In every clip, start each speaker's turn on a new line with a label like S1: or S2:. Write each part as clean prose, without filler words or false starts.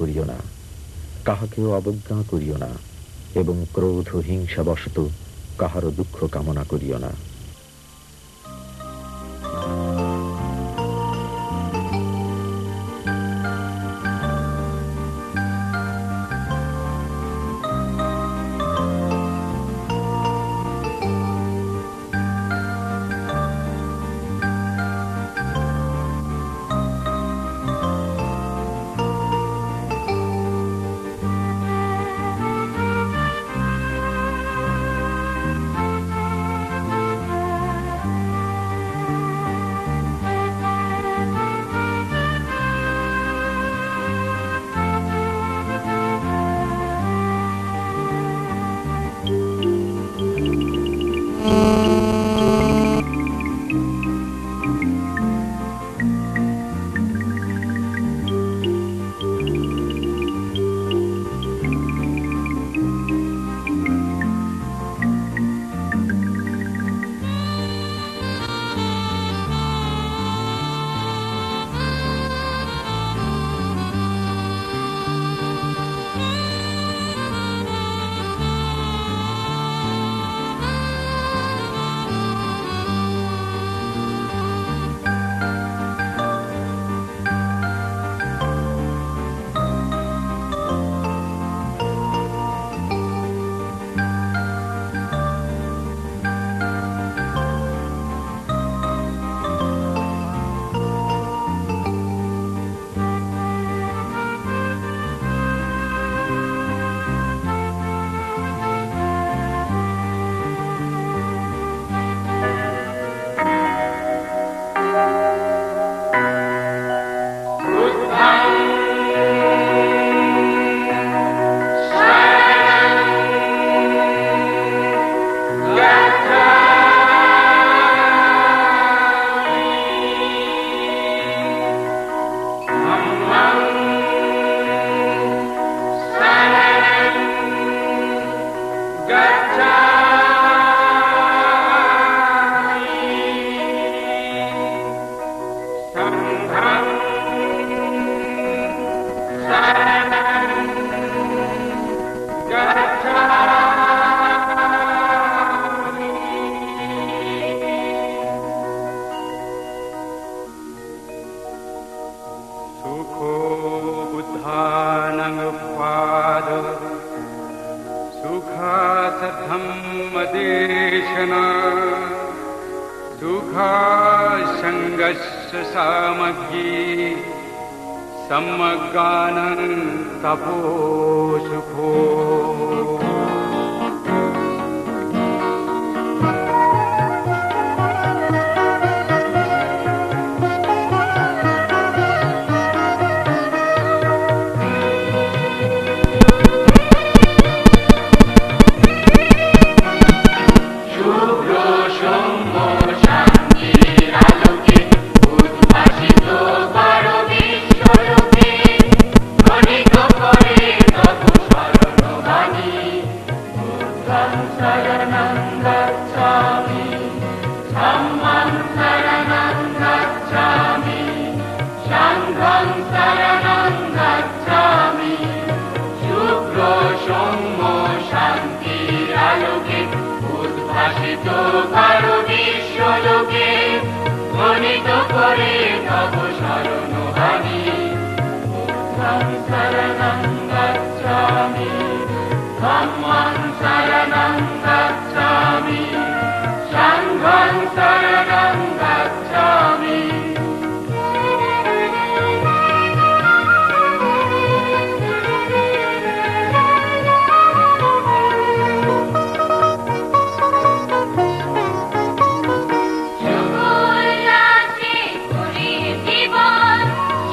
S1: করিও না, কাহাকেও অবজ্ঞা করিও না, এবং ক্রোধ ও হিংসাবশত কাহারও দুঃখ কামনা করিও না।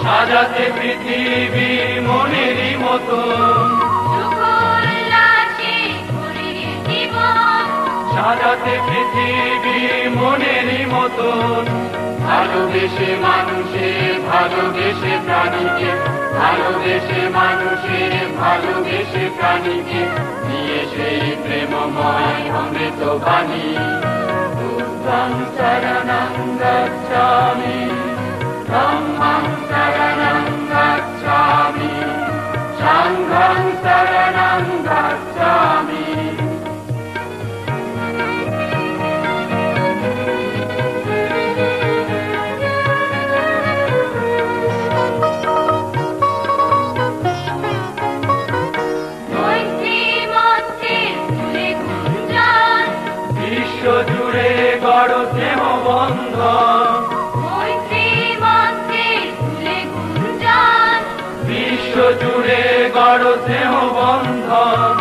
S2: সাজাতে পৃথিবী মনেরই মতো, সাজাতে পৃথিবী মনেরই মতো, ভালোবেসে মানুষে ভালোবেসে প্রাণীকে, ভালোবেসে মানুষে ভালোবেসে প্রাণীকে, নিয়ে সেই প্রেমময় অমৃত বাণী। বুদ্ধং শরণং গচ্ছামি, ধম্মং শরণং গচ্ছামি, বন্ধন,
S3: মৈত্রী মন্ত্রের ফুলে গুঞ্জন,
S2: বিশ্ব জুড়ে গড় স্নেহ বন্ধন।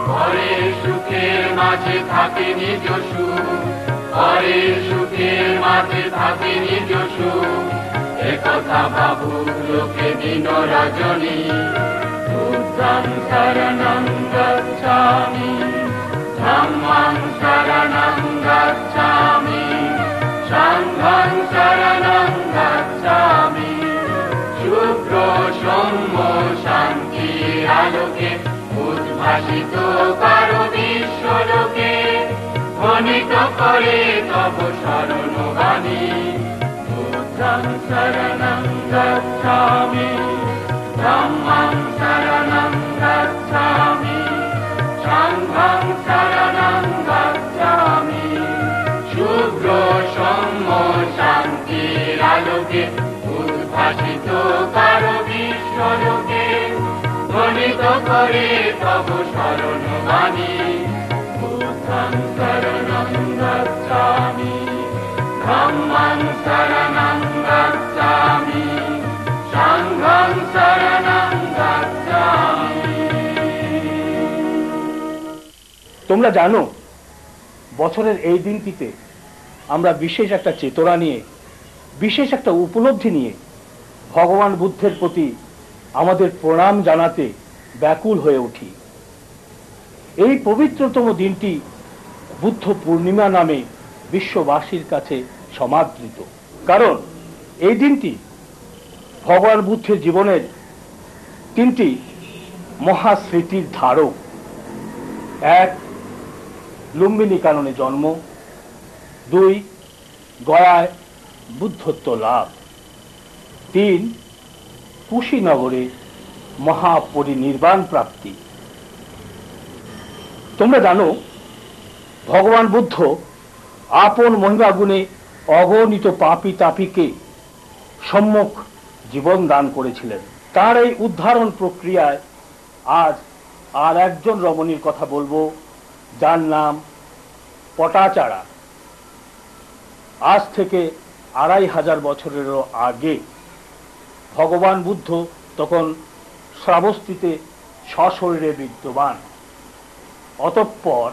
S2: পরের সুখের মাঝে থাকে নিজ সুখ, পরের সুখের মাঝে থাকে নিজ সুখ। একথা ভাবুক লোকে দিন রজনী, বুদ্ধং শরণং গচ্ছামি, ধম্মং শরণং গচ্ছামি, সংঘং শরণং গচ্ছামি। শুভ্র সৌম্য শান্তির আলোকে উদ্ভাসিত করো বিশ্বলোকে, ধ্বনিত করে তব শরণবাণী। বুদ্ধং শরণং গচ্ছামি, ধম্মং শরণং গচ্ছামি, সংঘং শরণং গচ্ছামি। শুভ্র সৌম্য শান্তির আলোকে উদ্ভাসিত করো বিশ্বলোকে, ধ্বনিত করে তব শরণবাণী। বুদ্ধং শরণং গচ্ছামি, ধম্মং শরণং গচ্ছামি, সংঘং শরণং গচ্ছামি।
S4: তোমরা জানো, বছরের এই দিনটিতে আমরা বিশেষ একটা চেতনা নিয়ে, বিশেষ একটা উপলব্ধি নিয়ে ভগবান বুদ্ধের প্রতি আমাদের প্রণাম জানাতে ব্যাকুল হয়ে উঠি। এই পবিত্রতম দিনটি বুদ্ধ পূর্ণিমা নামে বিশ্ববাসীর কাছে সমাদৃত। কারণ এই দিনটি ভগবান বুদ্ধের জীবনের তিনটি মহাস্মৃতির ধারক। এক, লুম্বিনী কাননে জন্ম। দুই, গয়ায় বুদ্ধত্ব লাভ। তিন, কুশীনগরে মহাপরিনির্বাণ প্রাপ্তি। তোমরা জানো, ভগবান বুদ্ধ আপন মহিমা গুণে অগণিত পাপী তাপীকে সম্যক জীবন দান করেছিলেন। তার এই উদ্ধারণ প্রক্রিয়ায় আজ আর একজন রমণীর কথা বলবো, যার নাম পটাচারা। আজ থেকে 2500 বছরেরও আগে ভগবান বুদ্ধ তখন শ্রাবস্তিতে সশরীরে বিদ্যমান। অতঃপর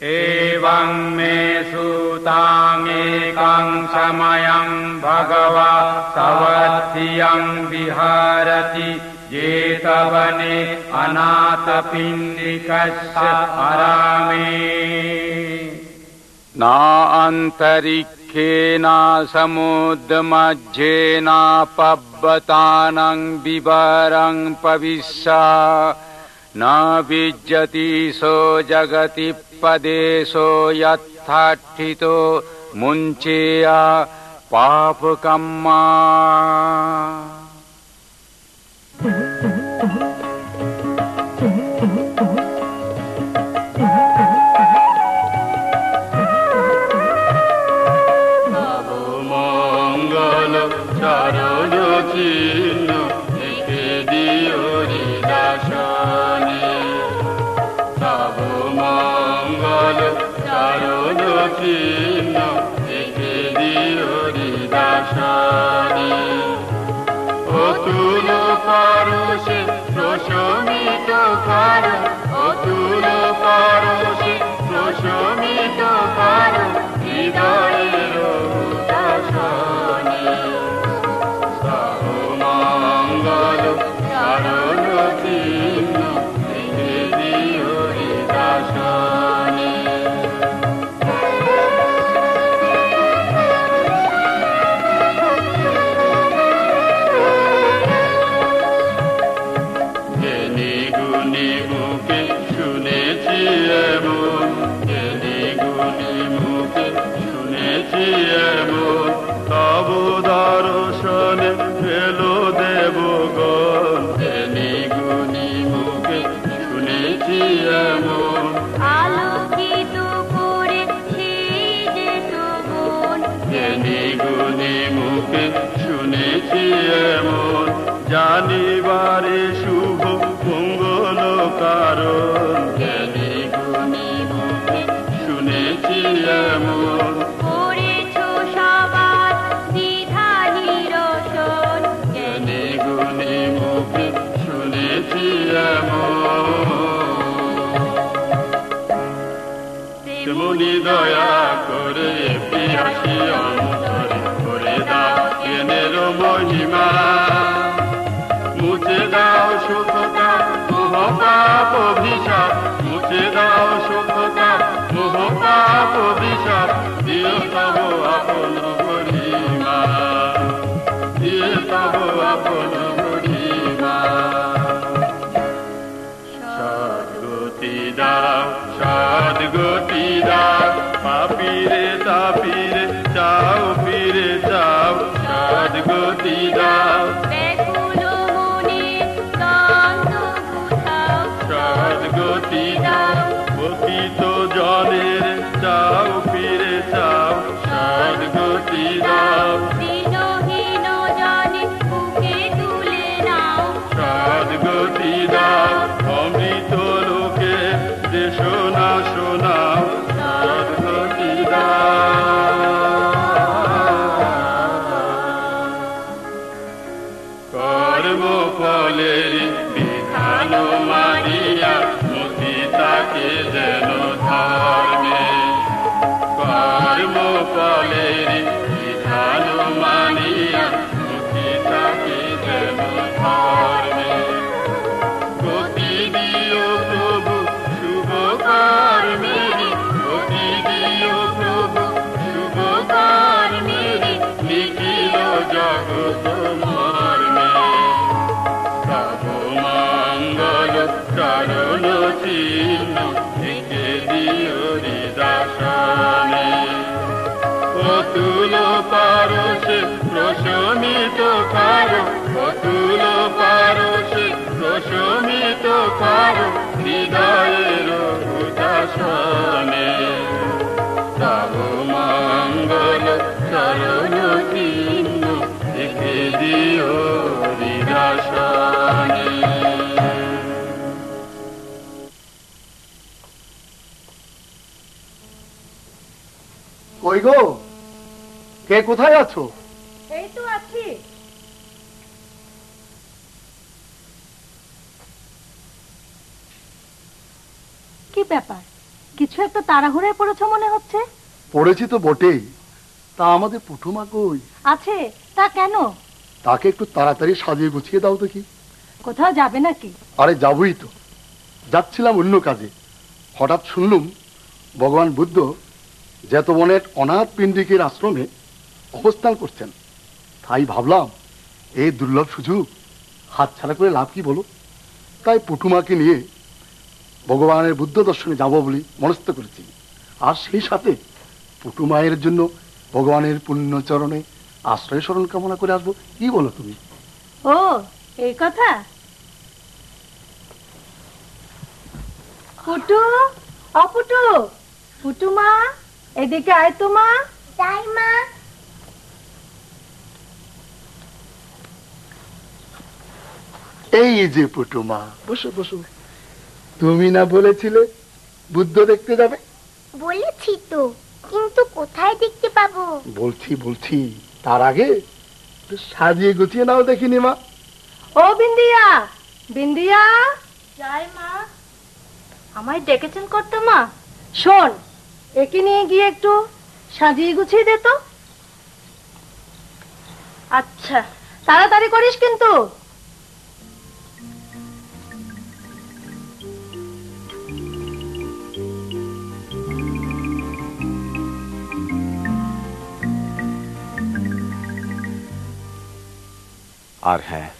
S2: एवं मे सूतां एकं समयं भगवा सवत्सियं विहारति जेतवने अनाथपिण्डिकस्य आरामे। न अन्तरिक्षे न समुद्रमध्ये न पब्बतानं विवरं पविष्या न विज्जति सो जगति पदेशो यत्थाठितो मुञ्चेया पापकम्मा।
S5: মঙ্গল চরণ চিহ্ন দেখে দিও হৃদশনে, সব মঙ্গল চরণ চিহ্ন দেখে দিও হৃদশনে। অতুল পরশে প্রশমিত কর, অতুল পরশে প্রশমিত কর হৃদয়ের উদাসনে। সর্বমঙ্গল চরণ চিহ্ন দেখে দিও হৃদশনে। জ্ঞানী গুণী মুখে শুনেছি এমন, জ্ঞানী গুণী মুখে শুনেছি এমন, তব দর্শনে এলো দেবগণ। জ্ঞানী গুণী মুখে শুনেছি এমন,
S3: আলোকিত করেছে যে তবন,
S5: জ্ঞানী গুণী মুখে শুনেছি এমন, জানিবারে শুভ মঙ্গল কারণ। জ্ঞানী গুণী মুখে শুনেছি মুনি দয়া করে পিয়াসী অন্তরে করে দাও জ্ঞানের মহিমা মুছে দাও সুখতা মোহ পাপ অভিশাপ মুছে দাও সুখতা মোহ পাপ অভিশাপ দিও তব আপন গরিমা দিও তব আপন গরিমা সদ্গতি দাও সদ্গতি দাও পাপিরে তাপিরে চাও ফিরে চাও সদ্গতি দাও
S3: ব্যাকুল মনে কান্ত বুঝাও
S5: সদ্গতি দাও পতিত জনের চাও ফিরে চাও সদ্গতি দাও
S3: দীনহীন জনে বুকে তুলে নাও
S5: সদ্গতি দাও অমৃত লোকে দেশ না শোনাও সদ্গতি কর্ম ফলের বিধান মানিয়া মতি তাকে যেন ধর্মে কর্ম ফলের বিধান মানিয়া মতি তাকে যেন ধর্মে গতি দিও প্রভু শুভ কর্মেরি গতি দিও প্রভু শুভ কর্মেরি নিখিল জগৎ মর্মে তব মঙ্গল চরণ চিহ্ন থেকে দিও হৃদাসনে অতুল পারসে প্রশমিত কারো অতুল পারসে প্রশমিত কারো হৃদয়ের উদাসনে তব মঙ্গল চরণ চিহ্ন থেকে দিও হৃদাসনে
S6: কই গো কে কোথায় আছো?
S7: এই তো আছি। কি ব্যাপার, কিছু একটা তাড়াহুড়ায় পড়েছো মনে হচ্ছে?
S6: পড়েছি তো বটেই, তা আমাদের পুঠুমা কই?
S7: আছে, তা কেন?
S6: তাকে একটু তাড়াতাড়ি সাজিয়ে গুছিয়ে দাও দেখি।
S7: কোথাও যাবে নাকি?
S6: আরে যাবই তো, যাচ্ছিলাম অন্য কাজে, হঠাৎ শুনলুম ভগবান বুদ্ধ জেতবনের অনাথ পিণ্ডিকের আশ্রমে অবস্থান করছেন। তাই ভাবলাম এই দুর্লভ সুযোগ হাতছাড়া করে লাভ কি বলো। তাই পুঠুমাকে নিয়ে ভগবানের বুদ্ধ দর্শনে যাব বলে মনস্থ করেছি। আর সেই সাথে পুঠুমায়ের জন্য ভগবানের পুণ্য চরণে আশ্রয় স্মরণ কামনা করে আসবো। কি বলো তুমি?
S7: ও এই কথা। পুটু, অপুটু, পুটুমা এদিকে আয় তো মা।
S3: তাই মা।
S6: এই যে পুটুমা, বসো বসো। তুমি না বলেছিলে বুদ্ধ দেখতে যাবে?
S3: বলেছি তো, কিন্তু কোথায় দেখতে পাবো?
S6: বলছি, তার আগে একটু সাজিয়ে গুছিয়ে নাও দেখিনি মা।
S7: ও বিন্দিয়া, বিন্দিয়া। যাই মা। আমায় ডেকেছেন করতে মা? শোন, একে নিয়ে গিয়ে একটু সাজিয়ে গুছিয়ে দে তো। আচ্ছা, তাড়াতাড়ি করিস কিন্তু।
S1: আর হ্যাঁ,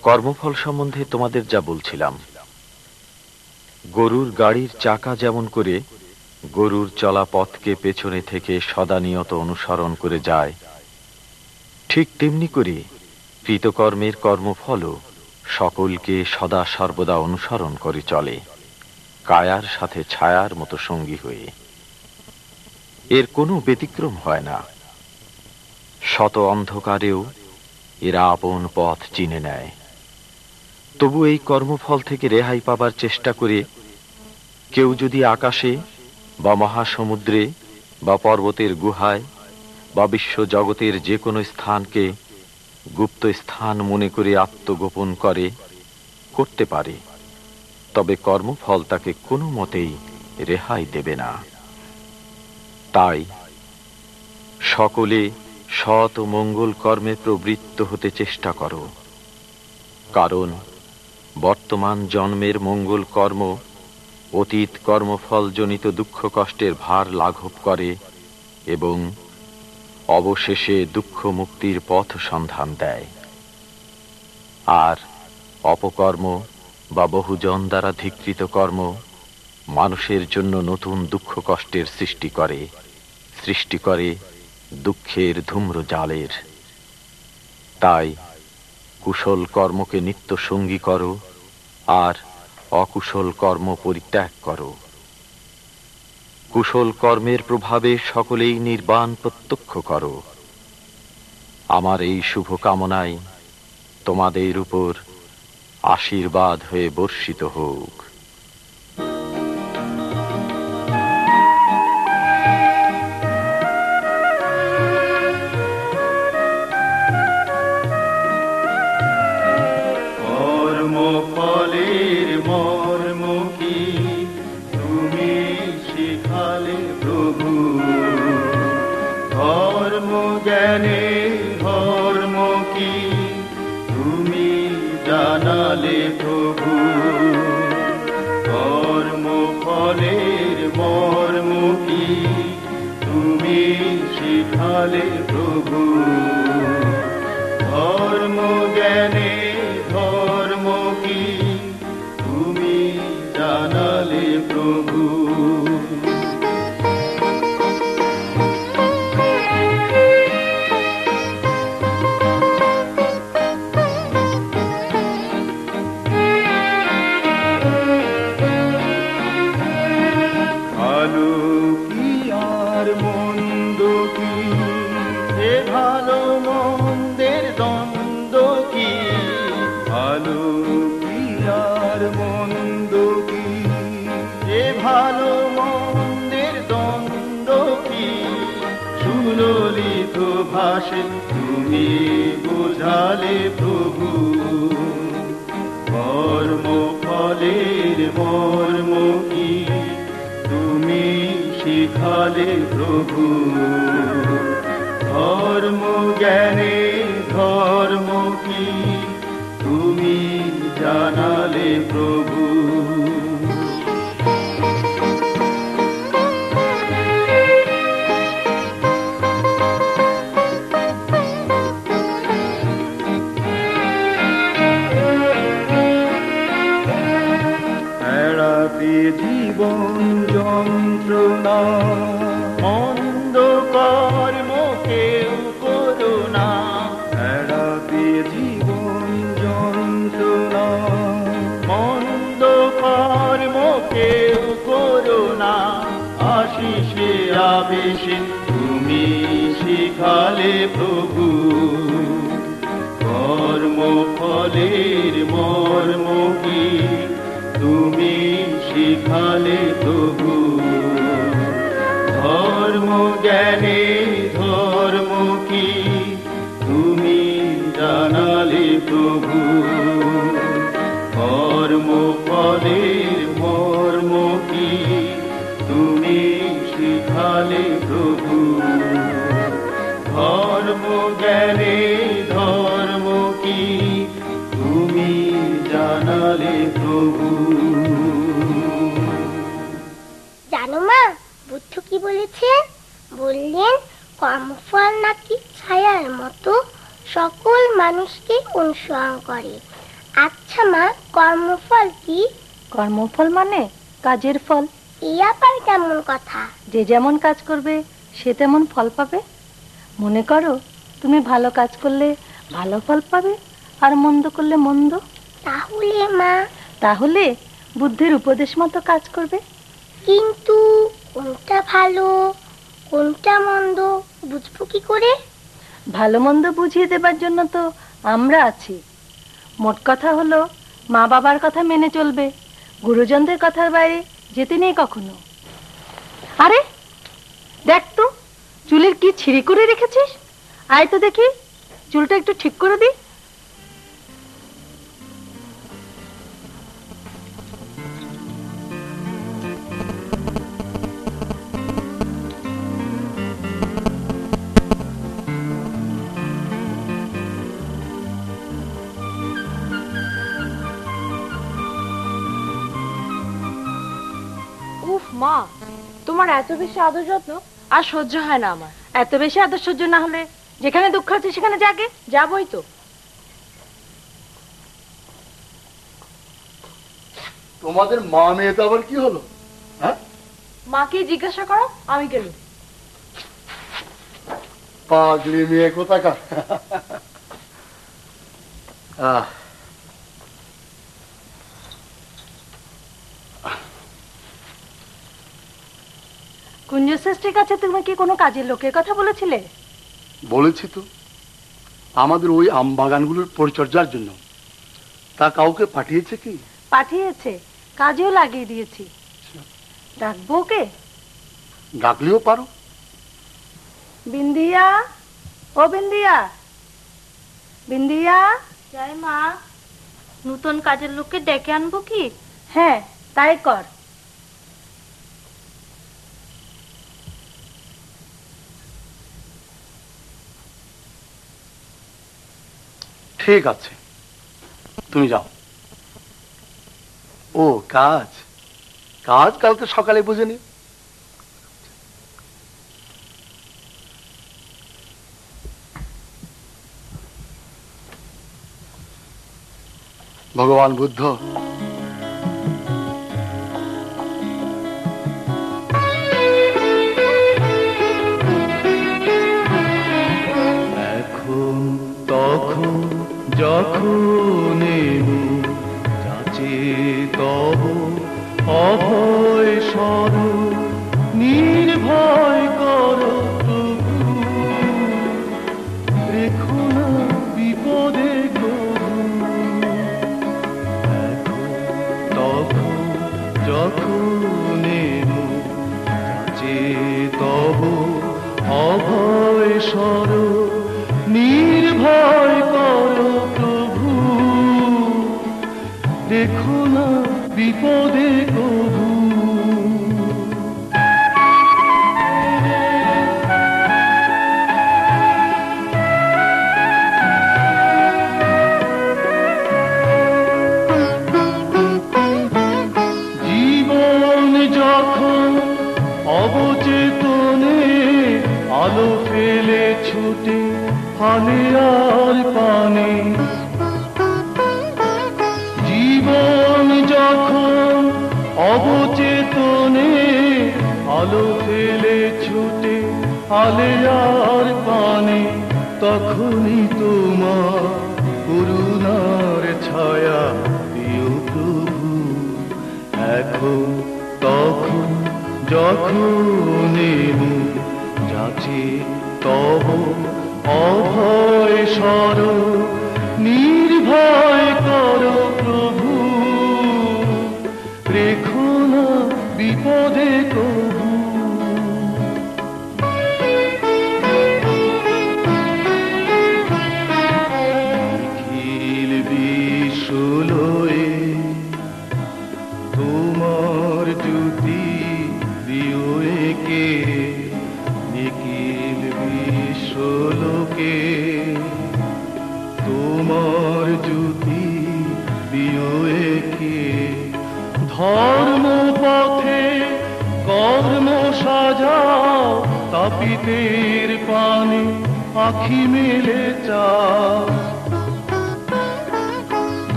S1: কর্মফল সম্বন্ধে তোমাদের যা বলছিলাম, গরুর গাড়ির চাকা যেমন করে গরুর চলা পথকে পেছনে থেকে সদানিয়ত অনুসরণ করে যায়, ঠিক তেমনি করে কৃতকর্মের কর্মফলও সকলকে সদা সর্বদা অনুসরণ করে চলে, কায়ার সাথে ছায়ার মতো সঙ্গী হয়ে। এর কোনো ব্যতিক্রম হয় না। শত অন্ধকারেও এরা আপন পথ চিনে নেয়। তবু এই কর্মফল থেকে রেহাই পাবার চেষ্টা করে কেউ যদি আকাশে বা মহাসমুদ্রে বা পর্বতের গুহায় বা বিশ্ব জগতের যে কোনো স্থানকে গুপ্ত স্থান মনে করে আত্মগোপন করতে পারে, তবে কর্মফল তাকে কোনো মতেই রেহাই দেবে না। তাই সকলে সৎ ও মঙ্গল কর্মে প্রবৃত্ত হতে চেষ্টা করো, কারণ বর্তমান জন্মের মঙ্গল কর্ম অতীত কর্মফলজনিত দুঃখ কষ্টের ভার লাঘব করে এবং অবশেষে দুঃখ মুক্তির পথ সন্ধান দেয়। আর অপকর্ম বা বহুজন দ্বারা ধিকৃত কর্ম মানুষের জন্য নতুন দুঃখ কষ্টের সৃষ্টি করে দুঃখের ধূম্র জালের। তাই কুশল কর্মকে নিত্য সঙ্গী করো আর অকুশল কর্ম পরিত্যাগ করো। কুশল কর্মের প্রভাবে সকলেই নির্বাণ প্রত্যক্ষ করো। আমার এই শুভ কামনায় তোমাদের উপর আশীর্বাদ হয়ে বর্ষিত হোক।
S5: কর্মফলের মর্ম কি তুমি শিখালে প্রভু, ধর্ম জ্ঞানে ধর্ম কি তুমি জানালে প্রভু, কর্মফলের মর্ম কি তুমি শিখালে প্রভু, ধর্ম জ্ঞানে ধর্ম কি তুমি জানালে প্রভু। ভালো কি আর মন্দ কি, এ ভালো মন্দের দ্বন্দ্ব কি, ভালো কি আর মন্দ কি, এ ভালো মন্দের দ্বন্দ্ব কি, সুললিত ভাষে তুমি বোঝালে প্রভু, কর্মফলের মর্ম কি তুমি শিখালে প্রভু, ধর্ম জ্ঞানে ধর্ম কি তুমি জানালে প্রভু। এড়াতে জীবন যন্ত্রণা, মন্দ কর্ম কেউ করো না, এড়াতে জীবন যন্ত্রণা, মন্দ কর্ম কেউ করো না, আশিসে আবেশে তুমি শিখালে প্রভু, কর্মফলের মর্ম কি তুমি শিখালে প্রভু, ধর্ম জ্ঞানে ধর্ম কি তুমি জানালে প্রভু, কর্মফলের মর্ম কি তুমি শিখালে প্রভু, ধর্ম জ্ঞানে ধর্ম কি তুমি জানালে প্রভু।
S3: জানো মা, বুদ্ধ কি বলেছেন? বললেন কর্মফল নাকি ছায়ার মতো সকল মানুষকে অনুসরণ করে। আচ্ছা মা, কর্মফল কি?
S7: কর্মফল মানে কাজের ফল।
S3: এই আবার কেমন কথা?
S7: যে যেমন কাজ করবে সে তেমন ফল পাবে। মনে করো তুমি ভালো কাজ করলে ভালো ফল পাবে, আর মন্দ করলে মন্দ।
S3: তাহলে মা?
S7: তাহলে বুদ্ধের উপদেশ মতো কাজ করবে।
S3: কিন্তু কোনটা ভালো কোনটা মন্দ বুঝবো কি করে?
S7: ভালো মন্দ বুঝিয়ে দেবার জন্য তো আমরা আছি। মোট কথা হলো মা বাবার কথা মেনে চলবে, গুরুজনদের কথার বাইরে যেতে নেই কখনো। আরে দেখ তো চুলের কি ছিঁড়ি করে রেখেছিস, আয় তো দেখি চুলটা একটু ঠিক করে দি।
S8: মা, তোমার এত বেশি আদর যত্ন আর সহ্য হয় না আমার।
S7: এত বেশি আদর সহ্য না হলে যেখানে দুঃখ আছে সেখানে জাগে।
S8: যাবই তো।
S6: তোমাদের মা মেয়ে তো আবার কি হলো? হ্যাঁ,
S8: মাকে জিজ্ঞাসা করো, আমি গেল।
S6: পাগলি মেয়ে কোথাকার।
S7: কুঞ্জ শ্রেষ্ঠীর কাছে তুমি কি কোনো কাজের লোকের কথা বলেছিলে?
S6: বলেছি তো, আমাদের ওই আম বাগানগুলোর পরিচর্যার জন্য। তা কাউকে পাঠিয়েছে কি?
S7: পাঠিয়েছে, কাজেও লাগিয়ে দিয়েছি। ডাকবো ওকে?
S6: ডাকলেও পারো।
S7: বিন্দিয়া, ও বিন্দিয়া, বিন্দিয়া।
S3: জয় মা, নতুন কাজের লোককে ডেকে আনবো কি?
S7: হ্যাঁ, তাই কর।
S6: ঠিক আছে, তুমি যাও। ও কাজ, কাজ কালকে সকালে বুঝে নি। ভগবান বুদ্ধ
S5: এখন তখন যখন যাচে তব অভয় স্বর নির্ভয় কর প্রভু, রেখো না বিপদে কবু। এখন তখন যখন যাচে তব অভয় স্বর নির্ভয় কর প্রভু, দেখো না বিপদে কবু। জীবন যখন অবচেতনে আলো ফেলে ছুটে ফানে আর পানে, জীবন যখন অবচেতনে আলো ফেলে ছুটে আলে আর পানে, তখনই তোমার করুণার ছায়া প্রিয় প্রভু। এখন তখন যখন যাচে তব অভয় স্বর নির্ভয় কর প্রভু, রেখো না বিপদে কবু। নিখিল বিশ্বলয়ে তোমার জ্যোতি দিও একে, নিখিল বিশ্বলোকে তোমার জ্যোতি দিও একে। ধর্ম পথে কর্ম সাজাও, তাপিতের পানে আখি মেলে চাও।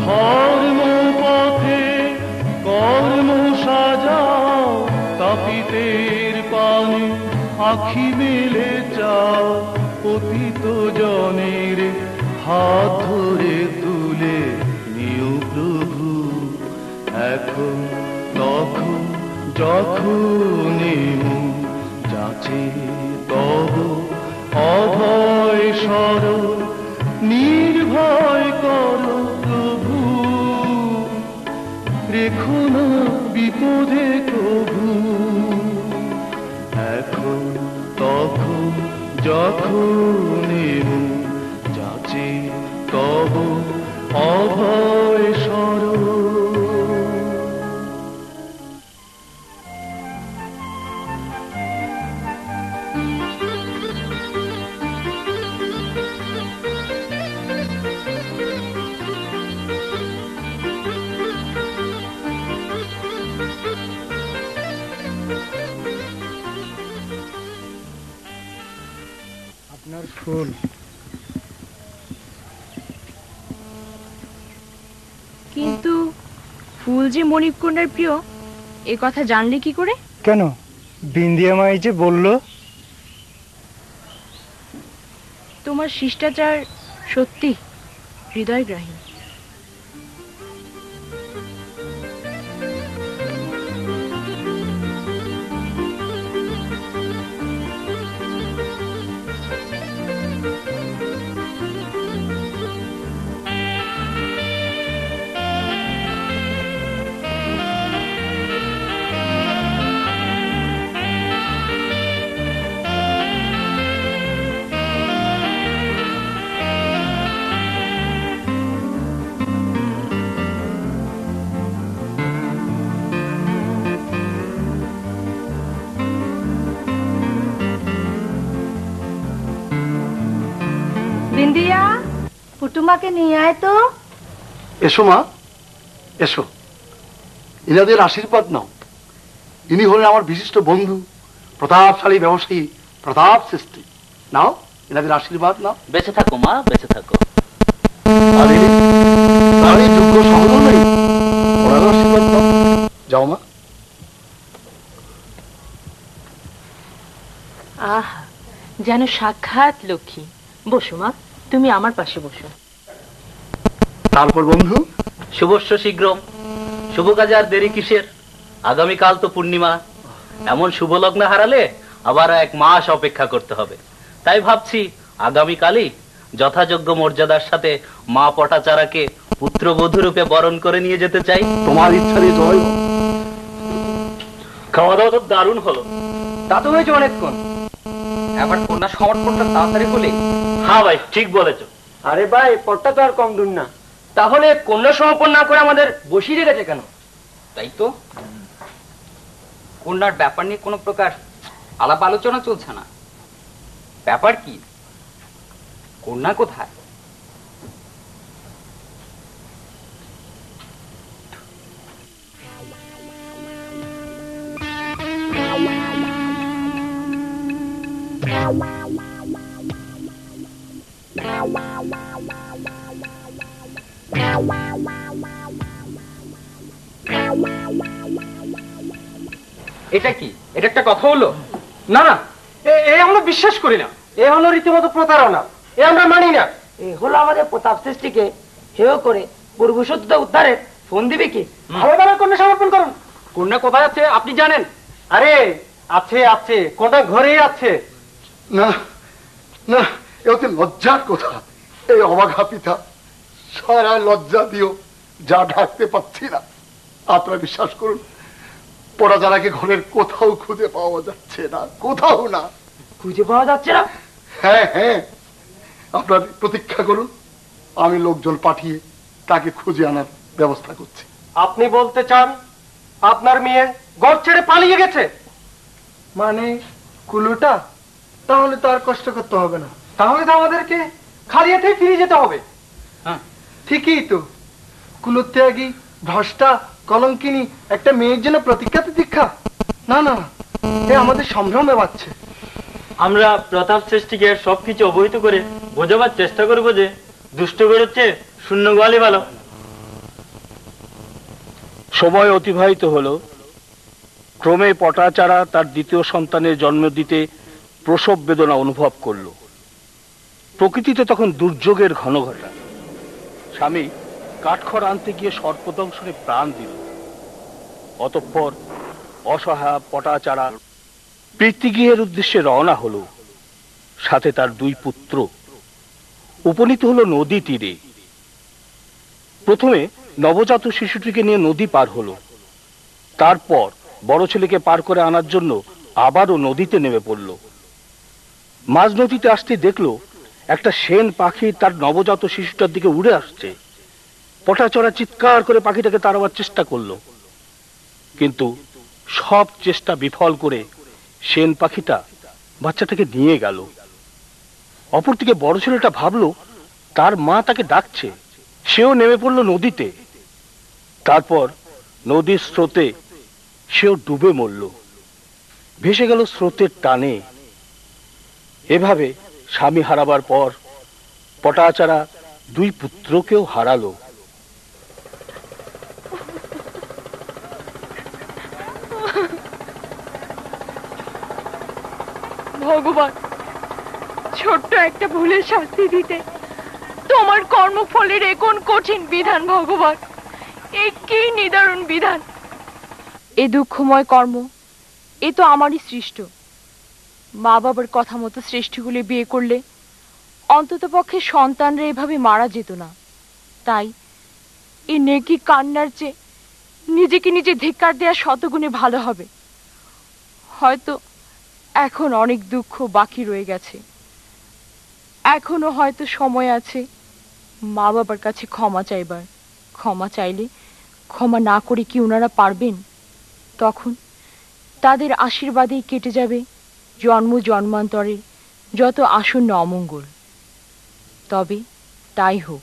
S5: ধর্ম পথে কর্ম সাজাও, তাপিতের পানে আখি মেলে চাও। পতিত জনের হাত ধরে তুলে নিও প্রভু, এখন তখন যখন যাচে তব অভয় স্বর নির্ভয় কর প্রভু, রেখো না বিপদে কবু। এখন তখন যখন যাচে তব অভয় স্বর।
S9: ফুল।
S8: কিন্তু ফুল যে মণিকন্যার প্রিয় এ কথা জানলে কি করে?
S9: কেন, বিন্দিয়া মাই যে বললো।
S8: তোমার শিষ্টাচার সত্যি হৃদয়গ্রাহী।
S7: বিন্দিয়া, পুটুমাকে নিয়ে আয় তো।
S6: এসো মা, এসো, ইনাদের আশীর্বাদ নাও। ইনি হলেন আমার বিশিষ্ট বন্ধু, প্রতাপশালী ব্যবসায়ী প্রতাপ সৃষ্টি। নাও, এনাদের আশীর্বাদ নাও।
S10: বেঁচে থাকো মা, বেঁচে থাকো।
S6: আরে আরে, যোগ্য সহজ নেই, ওনার আশীর্বাদ নাও। যাও মা।
S11: আহ, যেন সাক্ষাৎ লক্ষ্মী। বসো মা, তুমি আমার পাশে বসো।
S6: তারপর বন্ধু,
S10: শুভস্য শীঘ্রম। শুভ কাজে আর দেরি কিসের? আগামীকাল তো পূর্ণিমা। এমন শুভ লগ্ন হারালে আবার 1 মাস অপেক্ষা করতে হবে। তাই ভাবছি আগামীকালই যথাযোগ্য মর্যাদার সাথে মা পটাচারাকে পুত্রবধূ রূপে বরণ করে নিয়ে যেতে চাই।
S6: তোমার ইচ্ছারই জয় হোক।
S10: খাওয়া দাওয়া তো দারুণ হলো।
S12: তা তো হয়েছে অনেকক্ষণ। এবার কন্যা সমর্পণটা তাড়াতাড়ি হলে।
S10: হ্যাঁ ভাই, ঠিক বলেছ।
S12: আরে ভাই, পটটা তো আর কম দূর না। তাহলে কন্যা সমর্পণ না করে আমাদের বসিয়ে রেখেছে কেন? তাই তো, কন্যার ব্যাপার নিয়ে কোনো প্রকার আলাপ আলোচনা চলছে না। ব্যাপার কি? কন্যা কোথায়? এটা কি? এটা একটা কথা হলো?
S9: না না, এ আমরা বিশ্বাস করি না। এ হলো রীতিমতো প্রতারণা। এ আমরা মানি না।
S12: এ হলো আমাদের প্রতাপ সৃষ্টিকে হেয় করে পূর্বসূত্র উদ্ধারের ফোন দিবে কি?
S9: ভালোভাবে কন্যা সমর্পণ করুন। কন্যা কোথায় আছে আপনি জানেন? আরে আছে আছে, কন্যা ঘরেই আছে।
S6: না না, এ হচ্ছে লজ্জার কথা। এই অবাঘা পিতা, সারা লজ্জা দিও, যা ঢাকতে পাচ্ছি না। আপনারা বিশ্বাস করুন, পড়াজারাকে ঘরের কোথাও খুঁজে পাওয়া যাচ্ছে না, কোথাও না।
S12: খুঁজে পাওয়া যাচ্ছে না?
S6: হ্যাঁ হ্যাঁ, আপনার প্রতীক্ষা করুন, আমি লোকজন পাঠিয়ে তাকে খুঁজে আনার ব্যবস্থা করছি।
S9: আপনি বলতে চান আপনার মেয়ে ঘর ছেড়ে পালিয়ে গেছে? মানে কুলুটা? তাহলে তো আর কষ্ট করতে হবে না। তাহলে তো আমাদেরকে খালি হাতেই ফিরে যেতে হবে। ঠিকই তো, কুলুর ত্যাগী ভ্রষ্টা কলঙ্কিনী একটা মেয়ের জন্য প্রতীক্ষা। না না, এ আমাদের সম্ভ্রমে বাড়ছে।
S10: আমরা প্রতাপ সৃষ্টিকে সবকিছু অবহিত করে বোঝাবার চেষ্টা করবো যে দুষ্ট বেরোচ্ছে, শূন্য গোয়ালি ভালো।
S4: সময় অতিবাহিত হলো। ক্রমে পটাচারা তার দ্বিতীয় সন্তানের জন্ম দিতে প্রসব বেদনা অনুভব করল। প্রকৃতিতে তখন দুর্যোগের ঘনঘটা। স্বামী কাঠখড় আনতে গিয়ে সর্পদংশনে প্রাণ দিল। অতঃপর অসহায় পটাচারা পিতৃগৃহের উদ্দেশ্যে রওনা হলো, সাথে তার 2 পুত্র। উপনীত হলো নদী তীরে। প্রথমে নবজাত শিশুটিকে নিয়ে নদী পার হলো, তারপর বড় ছেলেকে পার করে আনার জন্য আবারও নদীতে নেমে পড়ল। মাঝ নদীতে আসতে দেখলো একটা সেন পাখি তার নবজাত শিশুটার দিকে উড়ে আসছে। পটাচরা চিৎকার করে পাখিটাকে তাড়াবার চেষ্টা করলো, কিন্তু সব চেষ্টা বিফল করে সেন পাখিটা বাচ্চাটাকে নিয়ে গেল। অপরদিকে বড় ছেলেটা ভাবলো তার মা তাকে ডাকছে, সেও নেমে পড়লো নদীতে। তারপর নদীর স্রোতে সেও ডুবে মরল, ভেসে গেল স্রোতের টানে। এভাবে স্বামী হারাবার পর পটাচারা 2 পুত্রকেও হারালো।
S8: ভগবান, ছোট্ট একটা ভুলের শাস্তি দিতে তোমার কর্মফলের এ কোন কঠিন বিধান ভগবান, এ কি নিদারুণ বিধান। এ দুঃখময় কর্ম, এ তো আমারই সৃষ্ট। মা বাবার কথা মতো সৃষ্টিগুলি বিয়ে করলে অন্তত পক্ষে সন্তানরা এভাবে মারা যেত না। তাই এই নেকি কান্নার চেয়ে নিজেকে নিজে ধিক্কার দেওয়া শতগুণে ভালো হবে। হয়তো এখন অনেক দুঃখ বাকি রয়ে গেছে, এখনো হয়তো সময় আছে মা বাবার কাছে ক্ষমা চাইবার। ক্ষমা চাইলে ক্ষমা না করে কি ওনারা পারবেন? তখন তাদের আশীর্বাদেই কেটে যাবে জন্ম জন্মান্তরের যত আসন্ন অমঙ্গল। তবে তাই হোক।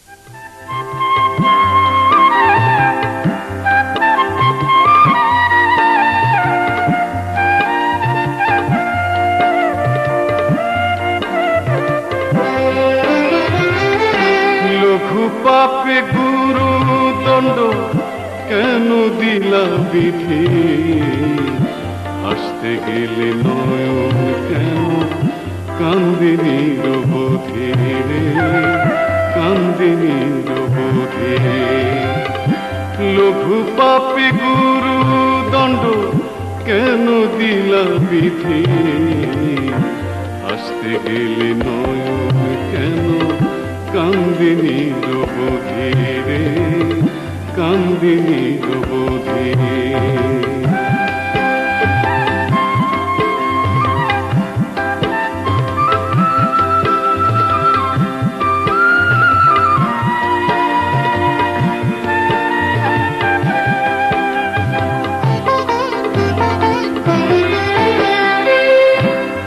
S5: লঘু পাপে গুরু দণ্ড কেন দিলা বিধি, আসতে গেলে নয়ন কেন কান্দিনী রবধি রে, কান্দিনী রবধি। লঘু পাপে গুরু দণ্ড কেন দিলা বিধি, আসতে গেলে নয়ন কেন কান্দিনী রবধি রে, কান্দিনী রবধি।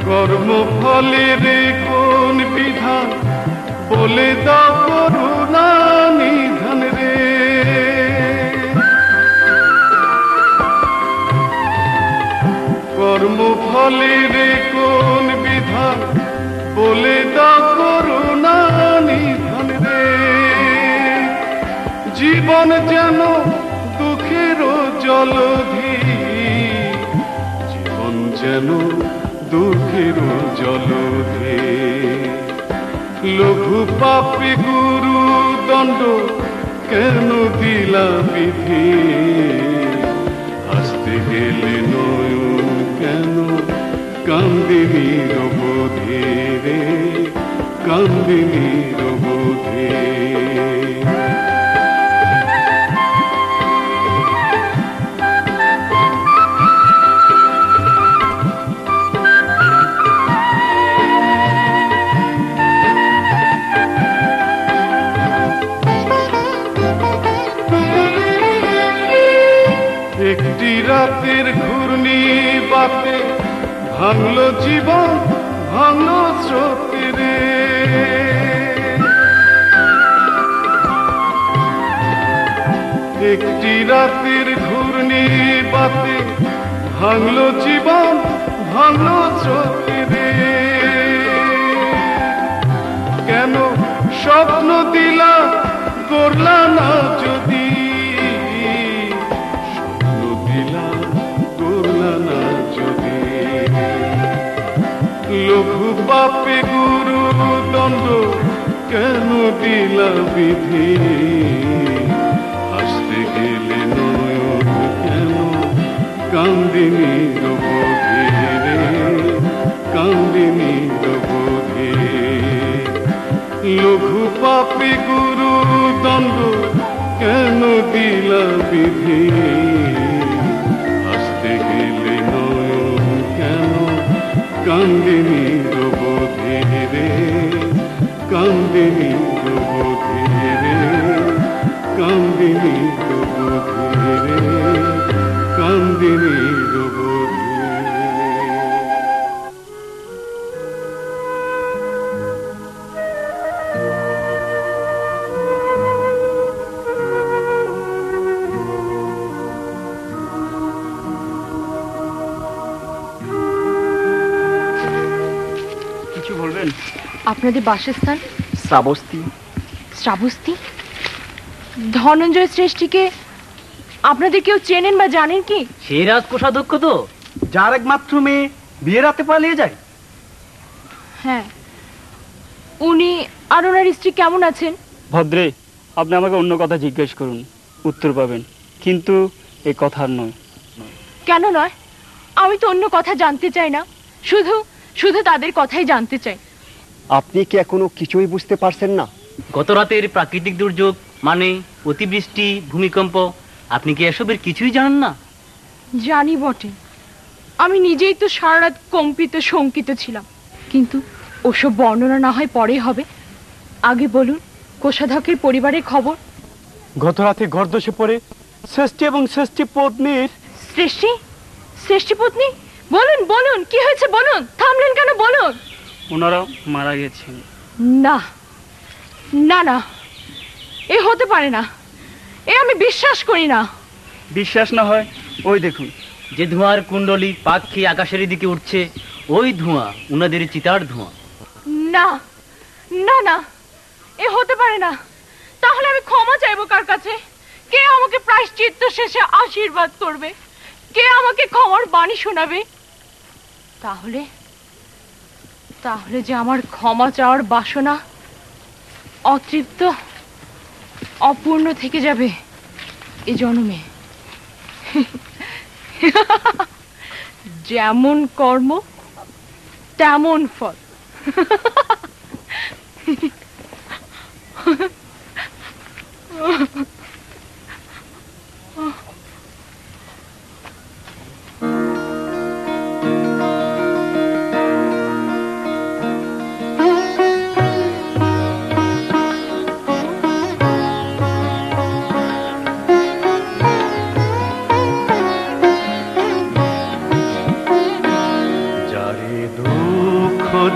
S5: কর্মফলের কোন বিধান বলে দাও করুণা নিধান রে, কর্মফলের কোন বিধান বলে দাও করুণা নিধান রে। জীবন যেন দুঃখের জলধি, জীবন যেন দুঃখের জলধি। লঘু পাপে গুরু দণ্ড কেন দিলা বিধি, আসতে গেলে নয়ন কেন কান্দিনী রবধি রে, কান্দিনী রবধি। একটি রাতের ঘূর্ণি বাতে ভাঙলো জীবন, ভাঙলো স্রোতে রে। একটি রাতের ঘূর্ণি বাতে ভাঙলো জীবন, ভাঙলো স্রোতে রে। কেন স্বপ্ন দিলা করলা না যদি, লঘু পাপে গুরু দণ্ড কেন দিলা বিধি, আসতে গেলে নয়ন কেন কান্দিনী রবধি রে, কান্দিনী রবধি। লঘু পাপে গুরু দণ্ড কেন দিলা বিধি, আসতে গেলে নয়ন কেন কান্দিনী রবধি রে, কান্দিনী রবধি রে, কান্দিনী রবধি রে, কান্দিনী রবধি।
S8: আপনাদের বাসস্থান?
S13: শ্রাবস্তি।
S8: শ্রাবস্তি? ধনঞ্জয় শ্রেষ্ঠীকে আপনাদের কেউ চেনেন বা জানেন কি?
S13: সেই রাজকোষাধ্যক্ষ তো, যার একমাত্র মেয়ে বিয়ে রাতে পালিয়ে যায়।
S8: হ্যাঁ, উনি আর ওনার স্ত্রী কেমন আছেন?
S14: ভদ্রে, আপনি আমাকে অন্য কথা জিজ্ঞেস করুন, উত্তর পাবেন, কিন্তু এ কথার নয়।
S8: কেন নয়? আমি তো অন্য কথা জানতে চাই না, শুধু শুধু তাদের কথাই জানতে চাই।
S13: আপনি কি এখনো কিছুই বুঝতে পারছেন না?
S10: গত রাতের প্রাকৃতিক দুর্যোগ মানে অতিবৃষ্টি, ভূমিকম্প, আপনি কি এসবের কিছুই জানেন না?
S8: জানি বটে, আমি নিজেই তো সারা রাত কম্পিত শঙ্কিত ছিলাম, কিন্তু ওসব বর্ণনা না হয় পরে হবে। আগে বলুন কোষাধ্যক্ষের পরিবারের খবর।
S14: গত রাতে গর্দশে পড়ে শ্রেষ্ঠী এবং শ্রেষ্ঠী পত্নীর।
S8: শ্রেষ্ঠী? শ্রেষ্ঠী পত্নী? বলুন বলুন, কি হয়েছে বলুন, থামলেন কেন বলুন।
S14: ওনারা মারা গেছেন।
S8: না না না, এ হতে পারে না, এ আমি বিশ্বাস করি না।
S14: বিশ্বাস না হয় ওই দেখুন,
S10: যে ধোঁয়ার কুণ্ডলী পাক খেয়ে আকাশের দিকে উঠছে, ওই ধোঁয়া উনাদের চিতার ধোঁয়া।
S8: না না না, এ হতে পারে না। তাহলে আমি ক্ষমা চাইবো কার কাছে? কে আমাকে প্রায়শ্চিত্ত শেষে আশীর্বাদ করবে? কে আমাকে ক্ষমার বাণী শোনাবে? তাহলে তাহলে যে আমার ক্ষমা চাওয়ার বাসনা অতৃপ্ত, অপূর্ণ থেকে যাবে এ জন্মে। যেমন কর্ম তেমন ফল।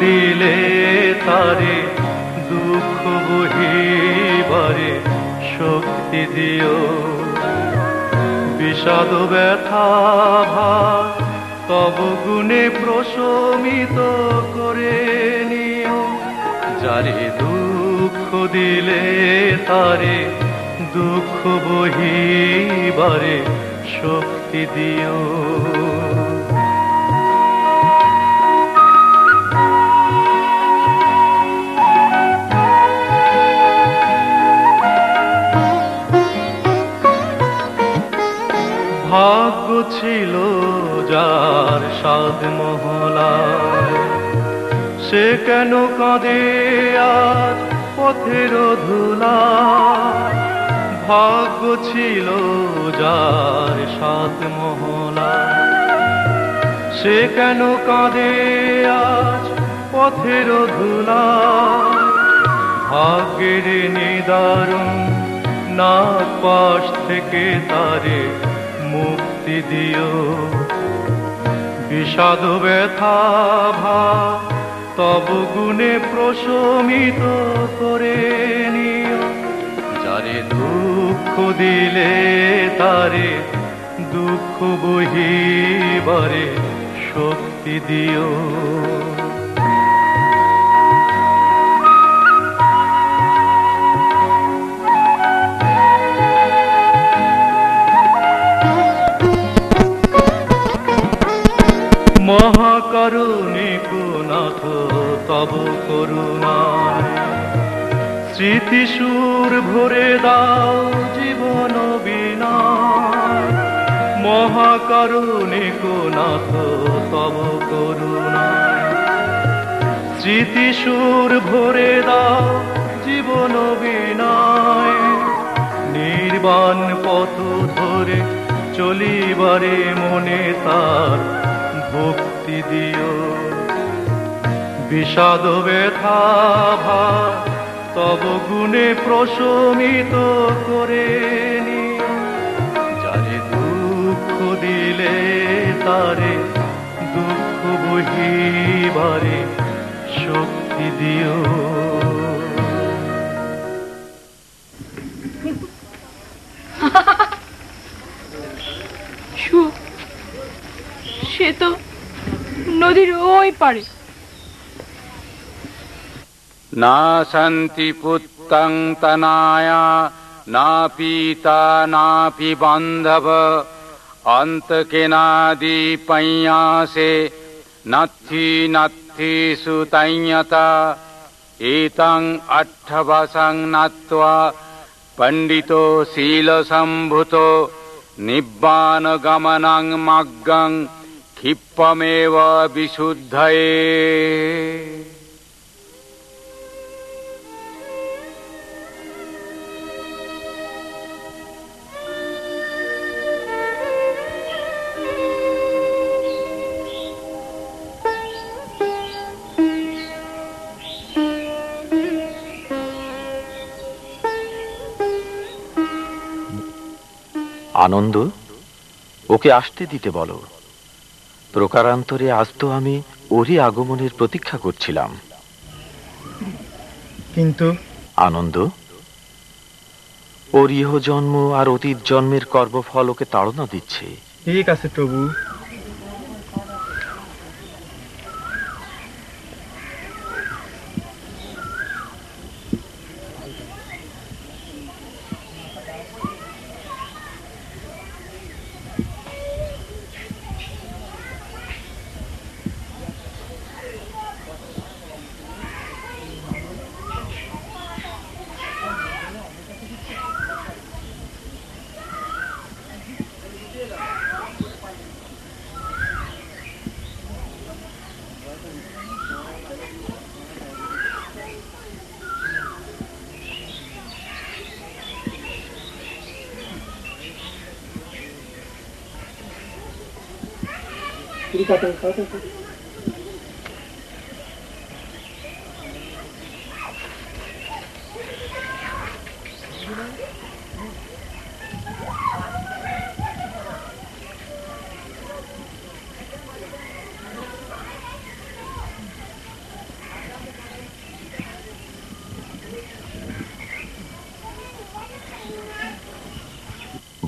S5: দিলে তারে দুঃখ বহিবারে শক্তি দিও, বিষাদ ব্যথা ভার তব গুণে প্রশমিত করে নিও। যারে দুঃখ দিলে তারে দুঃখ বহিবারে শক্তি দিও। ভাগ্য ছিল যার সাত মহলায়, সে কেন কাঁদে আজ পথের ধুলায়। ভাগ্য ছিল যার সাত মহলায়, সে কেন কাঁদে আজ পথের ধুলায়। ভাগ্যের নিদারুণ নাগ পাশ থেকে তারে মুক্তি দিও, বিষাদ ব্যথা ভার তব গুণে প্রশমিত করে নিও। যারে দুঃখ দিলে তারে দুঃখ বহিবারে শক্তি দিও। মহাকারুণিক নাথ তব করুণায় স্মৃতিসুর ভরে দাও জীবন বিনায়। মহাকারুণিক নাথ তব করুণায় স্মৃতিসুর ভরে দাও জীবন বিনায়। নির্বাণ পথ ধরে চলিবারে মনে তার ভক্তি দিও, বিষাদ ব্যথা ভার তব গুণে প্রশমিত করে নিও। যারে দুঃখ দিলে তারে দুঃখ বহিবারে শক্তি দিও।
S8: সে তো নদীর ওই পারে।
S2: না সন্তি পুত্তং তনায়া না পিতা নাপি বান্ধব অন্তকেনাদি পৈয়াসে নথি নথি সুতৈয়তা এতং অঠ্ঠবসং নত্বা পণ্ডিতো শীল সম্ভূতো নিব্বান গমনং মগ্গং ক্ষিপ্পমেব বিশুদ্ধয়ে।
S1: আনন্দ, ওকে আসতে দিতে বলো। প্রকারান্তরে আজ তো আমি ওরই আগমনের প্রতীক্ষা করছিলাম।
S9: কিন্তু
S1: আনন্দ, ওর ইহ জন্ম আর অতীত জন্মের কর্মফল ওকে তাড়না দিচ্ছে।
S9: ঠিক আছে প্রভু।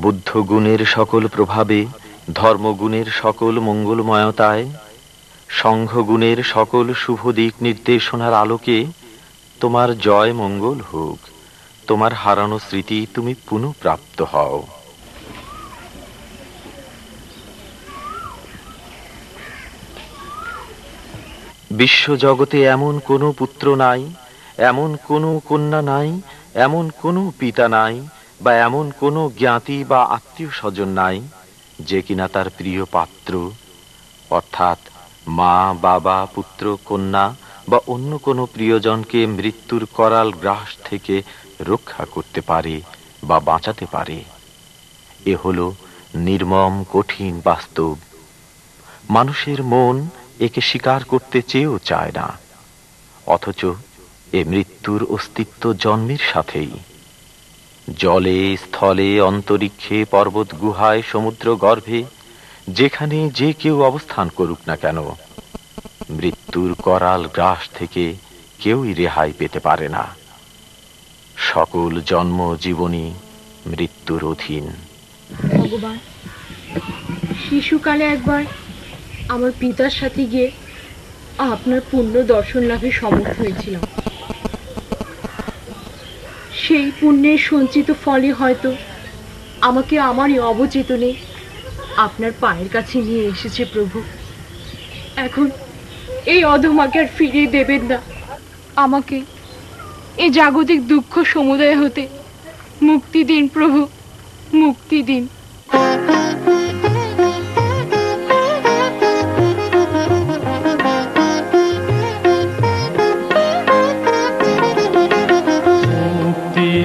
S1: বুদ্ধ গুণের সকল প্রভাবে, ধর্মগুণের সকল মঙ্গলময়তায়, সংঘ গুণের সকল শুভ দিক নির্দেশনার আলোকে তোমার জয় মঙ্গল হোক। তোমার হারানো স্মৃতি তুমি পুনঃপ্রাপ্ত হও। বিশ্বজগতে এমন কোনো পুত্র নাই, এমন কোনো কন্যা নাই, এমন কোনো পিতা নাই, বা এমন কোনো জ্ঞাতি বা আত্মীয় স্বজন নাই যে কিনা তার প্রিয় পাত্র অর্থাৎ মা, বাবা, পুত্র, কন্যা বা অন্য কোনো প্রিয়জনকে মৃত্যুর করাল গ্রাস থেকে রক্ষা করতে পারে বা বাঁচাতে পারে। এ হলো নির্মম কঠিন বাস্তব। মানুষের মন একে স্বীকার করতে চেয়েও চায় না, অথচ এ মৃত্যুর অস্তিত্ব জন্মের সাথেই। জলে, স্থলে, অন্তরিক্ষে, পর্বত গুহায়, সমুদ্র গর্ভে, যেখানে যে কেউ অবস্থান করুক না কেন, মৃত্যুর করাল গ্রাস থেকে কেউই রেহাই পেতে পারে না। সকল জন্ম জীবনী মৃত্যুর অধীন।
S8: ভগবান, শিশুকালে একবার আমার পিতার সাথে গিয়ে আপনার পূর্ণ দর্শন লাভে সমর্থ হয়েছিলাম। সেই পুণ্যের সঞ্চিত ফলে হয়তো আমাকে আমারই অবচেতনে আপনার পায়ের কাছে নিয়ে এসেছে প্রভু। এখন এই অধমাকে আর ফিরিয়ে দেবেন না। আমাকে এই জাগতিক দুঃখ সমুদয় হতে মুক্তি দিন প্রভু, মুক্তি দিন।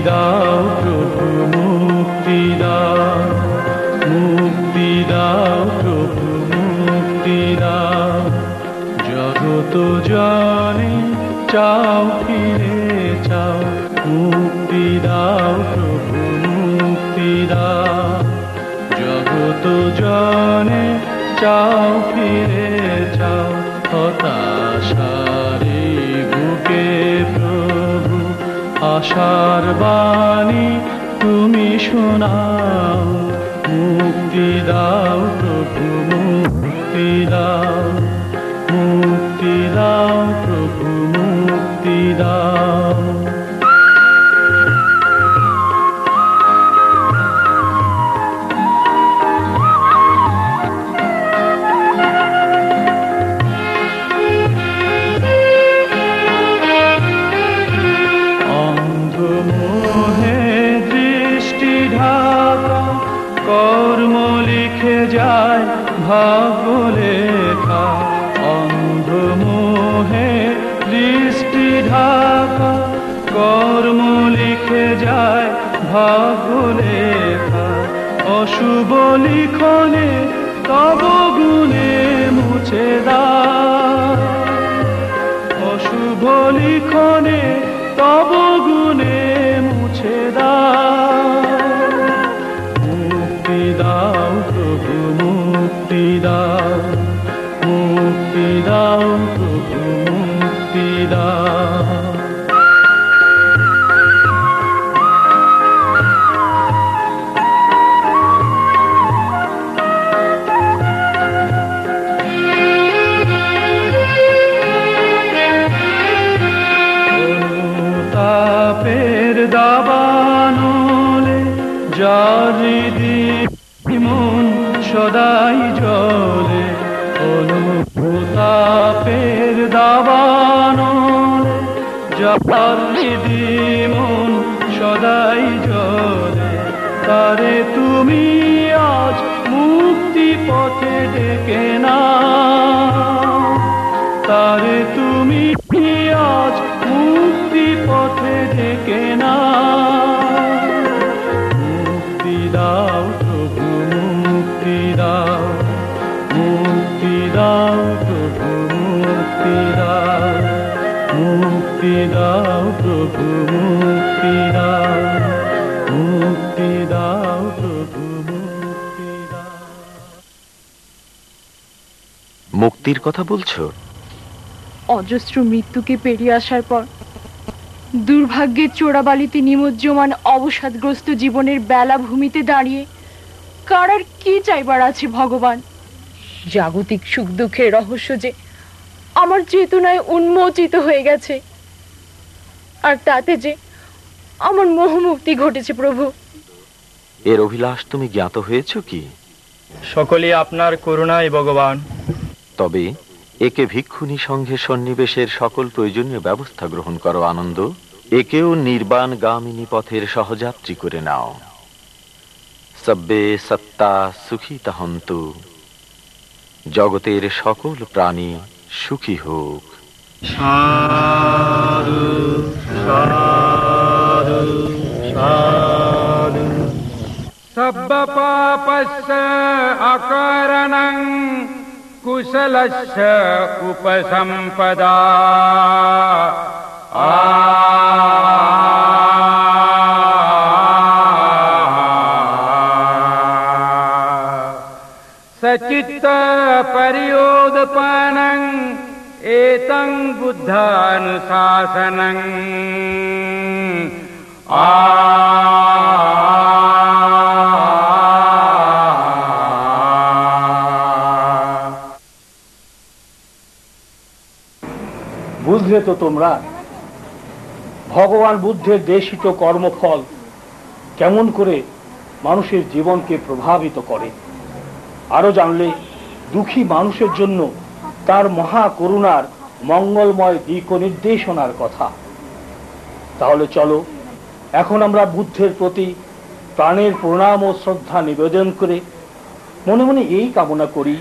S5: দাও প্রভু, মুক্তি দাও, মুক্তি দাও প্রভু, মুক্তি দাও। জগত জানে চাও ফিরে চাও, মুক্তি দাও প্রভু, মুক্তি দাও। জগত জানে চাও ফিরে চাও, হতাশারে বুকে প্রভু আশার বাণী তুমি শোনাও। মুক্তি দাও প্রভু, মুক্তি দাও, মুক্তি দাও প্রভু, মুক্তি দাও। ভাগ্য লেখা অন্ধ মোহে দৃষ্টি ঢাকা কর্ম লিখে যায় ভাগ্য লেখা অশুভ লিখনে তব গুণে মুছে দাও অশুভ লিখনে তব গুণে মুছে দাও মুক্তি দাও প্রভু মুক্তি দাও মুক্তি দাও প্রভু মুক্তি দাও দাবানলে জারি মন সদাই জলে অনুতাপের দাবানলে জারি মন সদাই জলে তারে তুমি আজ মুক্তি পথে ডেকে না তারে তুমি আজ মুক্তি পথে ডেকে না মুক্তি দাও প্রভু মুক্তি দাও মুক্তি দাও প্রভু মুক্তি দাও মুক্তি দাও প্রভু মুক্তি দাও মুক্তি দাও প্রভু মুক্তি দাও।
S1: মুক্তির কথা বলছো?
S8: অজস্র মৃত্যুকে পেরিয়ে আসার পর দুর্ভাগ্যের চোরাবালিতে নিমজ্জমান অবসাদগ্রস্ত জীবনের বেলাভূমিতে দাঁড়িয়ে কার আর কি চাইবার আছে ভগবান? জাগতিক সুখ দুঃখের রহস্য যে আমার চেতনায় উন্মোচিত হয়ে গেছে, আর তাতে যে আমার মোহমুক্তি ঘটেছে প্রভু।
S1: এর অভিলাষ তুমি জ্ঞাত হয়েছ কি?
S13: সকলে আপনার করুণায় ভগবান।
S1: তবে একে ভিক্ষুণী সংঘে সন্নিবেশের সকল প্রয়োজনীয় ব্যবস্থা গ্রহণ করো আনন্দ। একেও নির্বাণ গামিনী পথের সহযাত্রী করে নাও। সব্বে সত্তা সুখী তাহন্তু, জগতের সকল প্রাণী সুখী হোক।
S2: সাধু সাধু সাধু। সব্ব পাপস্য অকারণং কুশলস্য উপসম্পদা। सचित्त पर्योदपानं एतं बुद्धानुशासनं।
S4: বুঝলে তো তোমরা ভগবান বুদ্ধের দেশিত কর্মফল কেমন করে মানুষের জীবনকে প্রভাবিত করে। আরো জানলে দুঃখী মানুষের জন্য তার মহা করুণার মঙ্গলময় দিক নির্দেশনার কথা। তাহলে চলো এখন আমরা বুদ্ধের প্রতি প্রাণের প্রণাম ও শ্রদ্ধা নিবেদন করে মনে মনে এই কামনা করি,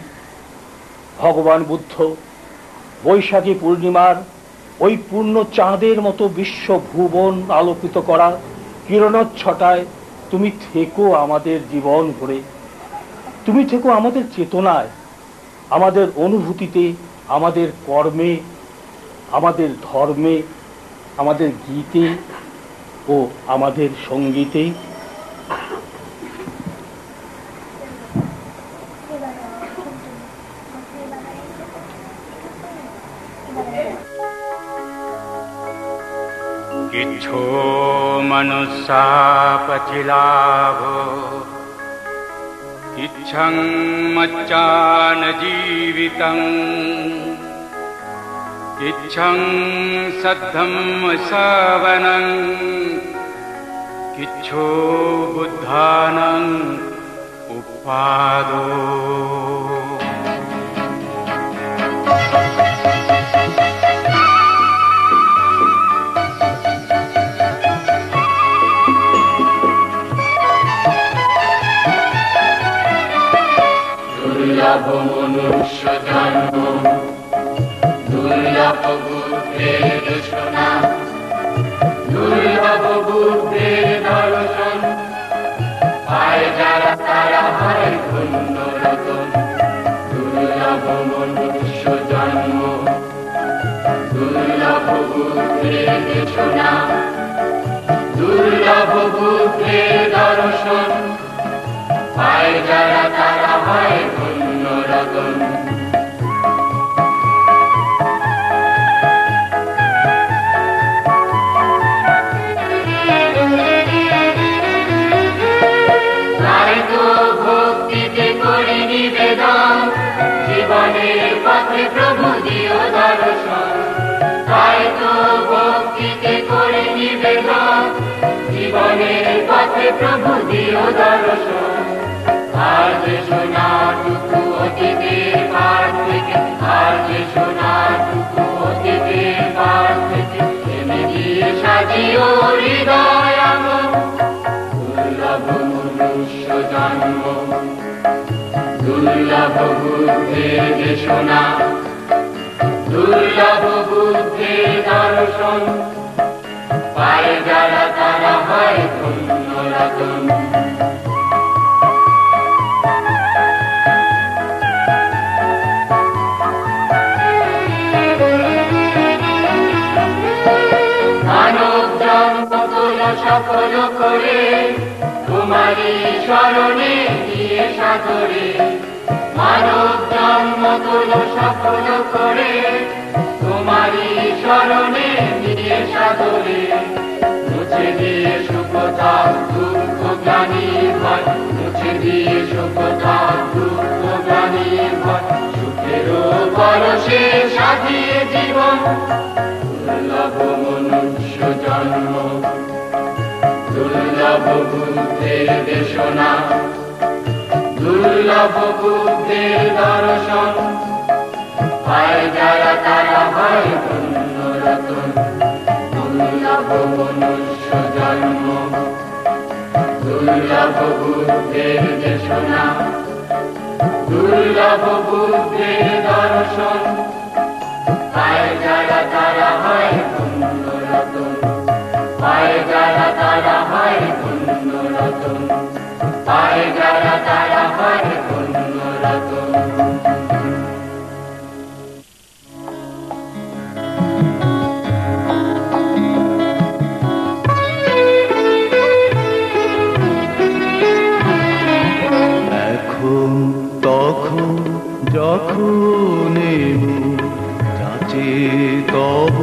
S4: ভগবান বুদ্ধ বৈশাখী পূর্ণিমার ওই পূর্ণ চাঁদের মতো বিশ্ব ভুবন আলোকিত করা কিরণচ্ছটায় তুমি থেকো আমাদের জীবন ভরে। তুমি থেকো আমাদের চেতনায়, আমাদের অনুভূতিতে, আমাদের কর্মে, আমাদের ধর্মে, আমাদের গীতে ও আমাদের সঙ্গীতে।
S2: किच्छो मनुष्यापचिलाभो इच्छं मच्चान जीवितं। इच्छं सद्धम्म सवनं किच्छो बुद्धानं उपादो।
S15: দুর্লভ মনুষ্য জন্ম, দুর্লভ বুদ্ধের দেশনা, দুর্লভ বুদ্ধের দর্শন, পায় যারা তারা হয় ধন্য রতন। দুর্লভ মনুষ্য জন্ম, দুর্লভ বুদ্ধের দেশনা, দুর্লভ বুদ্ধের দর্শন, পায় যারা তারা হয় ধন্য রতন। ভক্তিতে করি নিবেদন, জীবনের পথে প্রভু দিও দর্শন। তাই তো ভক্তিতে করি নিবেদন, জীবনের পথে প্রভু দিও দর্শন। আর যে সোনাটুকু অতীতের পার থেকে, আর যে সোনাটুকু অতীতের পার থেকে, এনে দিয়ে সাজিও হৃদয় আলো। দুর্লভ মনুষ্য জন্ম, দুর্লভ বুদ্ধের দেশনা, দুর্লভ বুদ্ধের দর্শন, পায় যারা তারা হয় ধন্য রতন। মানব জন্ম তুল সফল করে, তোমারই স্মরণে দিয়ে সাগরে। মানব জন্ম তুল সফল করে, তোমারই স্মরণে দিয়ে সাগরে। মুছে দিয়ে সুখতা দুঃখ গ্লানি ভয়, মুছে দিয়ে সুখতা দুঃখ গ্লানি ভয়, সুখেরও পরশে সাজিয়ে জীবন। দুর্লভ মনুষ্য জন্ম, দুর্লভ বুদ্ধের দেশনা, দুর্লভ বুদ্ধের দর্শন, পায় যারা তারা হয় ধন্য রতন। দুর্লভ মনুষ্য জন্ম, দুর্লভ বুদ্ধের দেশনা, দুর্লভ বুদ্ধের দর্শন, পায় যারা তারা হয় ধন্য রতন। পায় যারা তারা হয় ধন্য রতন, পায় যারা তারা হয় ধন্য রতন।
S5: এখন তখন যখন যাচে তব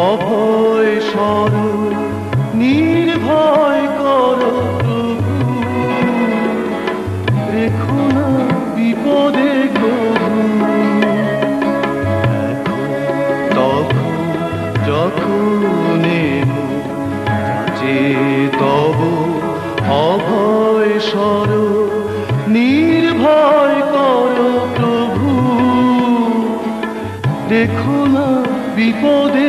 S5: অভয় স্বর, নির্ভয় কর প্রভু, রেখো না বিপদে কভু। এখন তখন যখন যাচে তব অভয় স্বর, নির্ভয় কর প্রভু, দেখো না বিপদে